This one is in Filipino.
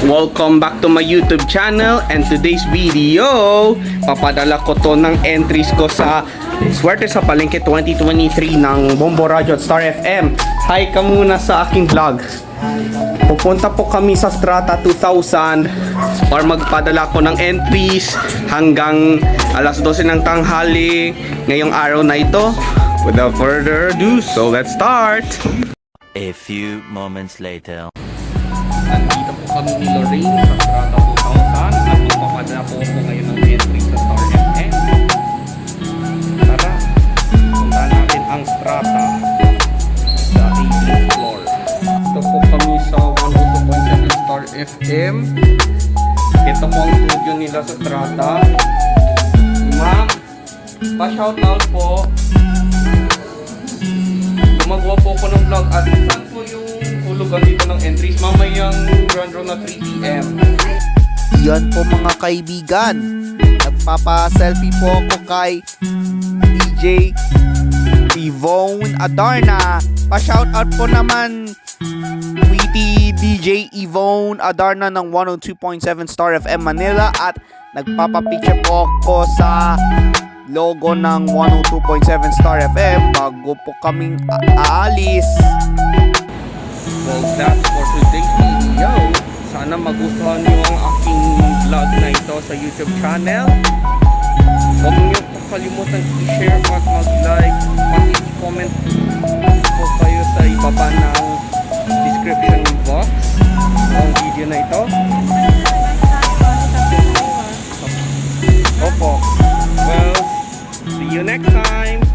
Welcome back to my YouTube channel, and today's video, papadala ko to ng entries ko sa Swerte sa Palengke 2023 ng Bombo Radio at Star FM. Hi ka muna sa aking vlog. Pupunta po kami sa Strata 2000 para magpadala ko ng entries hanggang alas 12 ng tanghali ngayong araw na ito. Without further ado, so let's start! A few moments later. Nandito po kami ni Lorraine sa Strata 2000 at magpapadala po ako ngayon ng entry sa Star FM. Tara, puntahan natin ang Strata sa 18th floor. Ito po kami sa 102.7 Star FM. Ito po ang studio nila sa Strata. Ma'am, pa-shoutout po. Gumagawa po ako ng vlog at saan po yung hulugan dito ng entries mamayang grand round na 3 PM. Yan po mga kaibigan, nagpapa-selfie po ako kay DJ Yvonne Adarna. Pa-shoutout po naman Witty DJ Yvonne Adarna ng 102.7 Star FM Manila, at nagpapa-picture po ako sa logo ng 102.7 Star FM bago po kaming aalis. Well, that's for today's video. Sana magustuhan nyo ang aking vlog na ito sa YouTube channel. Huwag nyo po kalimutan i-share at mag-like, pati i-comment po kayo sa ibaba ng description box ng video na ito. Opo. Well, see you next time.